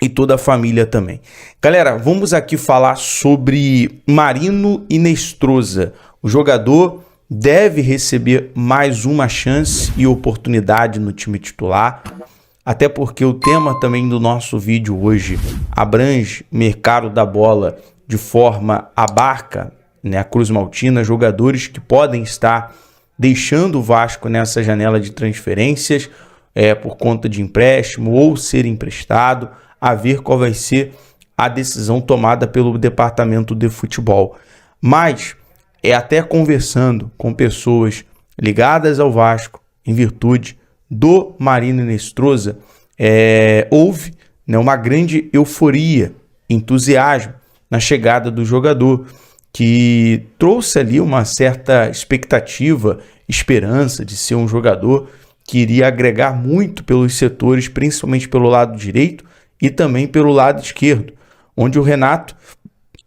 e toda a família também. Galera, vamos aqui falar sobre Marino Inestrosa. O jogador deve receber mais uma chance e oportunidade no time titular, até porque o tema também do nosso vídeo hoje abrange o mercado da bola de forma abarca, né, a Cruz Maltina, jogadores que podem estar deixando o Vasco nessa janela de transferências por conta de empréstimo ou ser emprestado, a ver qual vai ser a decisão tomada pelo departamento de futebol. Mas até conversando com pessoas ligadas ao Vasco, em virtude do Marino Inestrosa, houve, né, uma grande euforia, entusiasmo na chegada do jogador, que trouxe ali uma certa expectativa, esperança de ser um jogador que iria agregar muito pelos setores, principalmente pelo lado direito e também pelo lado esquerdo, onde o Renato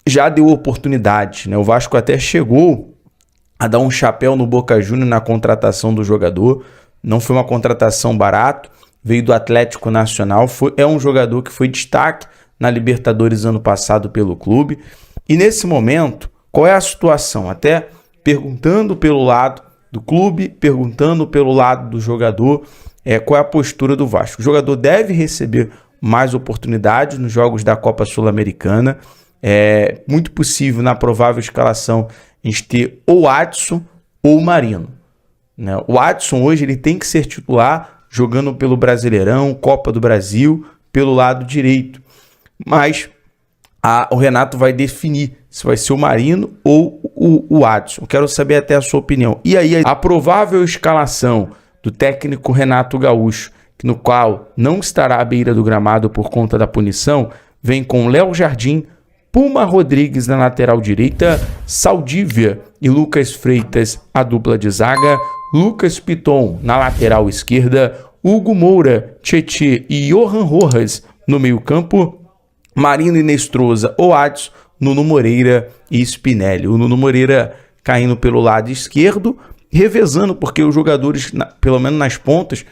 já deu oportunidade, né? O Vasco até chegou a dar um chapéu no Boca Juniors na contratação do jogador. Não foi uma contratação barata, veio do Atlético Nacional, é um jogador que foi destaque na Libertadores ano passado pelo clube. E nesse momento, qual é a situação? Até perguntando pelo lado do clube, perguntando pelo lado do jogador, qual é a postura do Vasco. O jogador deve receber mais oportunidades nos jogos da Copa Sul-Americana. É muito possível, na provável escalação, a gente ter ou Adson ou Marino, né? O Adson hoje ele tem que ser titular, jogando pelo Brasileirão, Copa do Brasil, pelo lado direito. Mas o Renato vai definir se vai ser o Marino ou o Adson. Quero saber até a sua opinião. E aí, a provável escalação do técnico Renato Gaúcho, no qual não estará à beira do gramado por conta da punição, vem com Léo Jardim, Puma Rodrigues na lateral direita, Saldívia e Lucas Freitas, a dupla de zaga, Lucas Piton na lateral esquerda, Hugo Moura, Tietê e Johan Rojas no meio campo, Marino Inestrosa ou Adson, Nuno Moreira e Spinelli. O Nuno Moreira caindo pelo lado esquerdo, revezando, porque os jogadores, pelo menos nas pontas,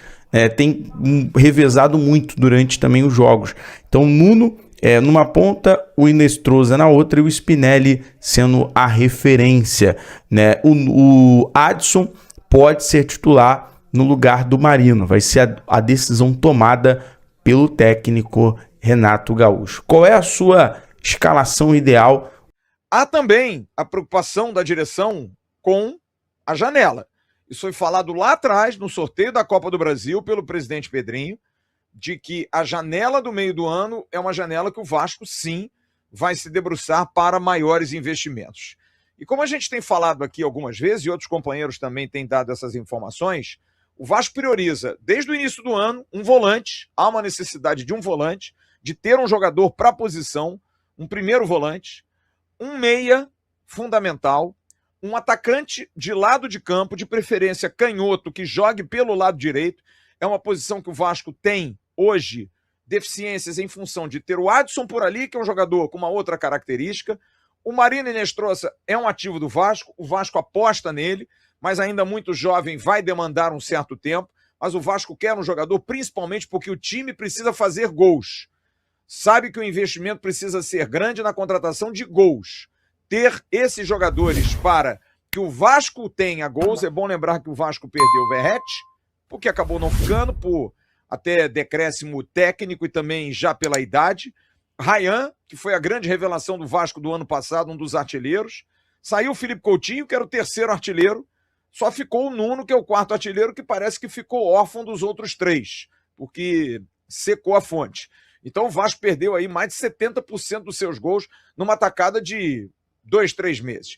tem revezado muito durante também os jogos. Então o Nuno numa ponta, o Inestrosa na outra e o Spinelli sendo a referência, né? O Adson pode ser titular no lugar do Marino. Vai ser a decisão tomada pelo técnico Renato Gaúcho. Qual é a sua escalação ideal? Há também a preocupação da direção com a janela. Isso foi falado lá atrás, no sorteio da Copa do Brasil, pelo presidente Pedrinho, de que a janela do meio do ano é uma janela que o Vasco, sim, vai se debruçar para maiores investimentos. E como a gente tem falado aqui algumas vezes, e outros companheiros também têm dado essas informações, o Vasco prioriza, desde o início do ano, um volante. Há uma necessidade de um volante, de ter um jogador para a posição, um primeiro volante, um meia fundamental, um atacante de lado de campo, de preferência canhoto, que jogue pelo lado direito. É uma posição que o Vasco tem, hoje, deficiências em função de ter o Adson por ali, que é um jogador com uma outra característica. O Marino Inestrosa é um ativo do Vasco, o Vasco aposta nele, mas ainda muito jovem, vai demandar um certo tempo. Mas o Vasco quer um jogador, principalmente porque o time precisa fazer gols. Sabe que o investimento precisa ser grande na contratação de gols. Ter esses jogadores para que o Vasco tenha gols. É bom lembrar que o Vasco perdeu o Verratti, porque acabou não ficando, por até decréscimo técnico e também já pela idade. Ryan, que foi a grande revelação do Vasco do ano passado, um dos artilheiros. Saiu o Felipe Coutinho, que era o terceiro artilheiro. Só ficou o Nuno, que é o quarto artilheiro, que parece que ficou órfão dos outros três, porque secou a fonte. Então o Vasco perdeu aí mais de 70% dos seus gols numa tacada de 2, 3 meses.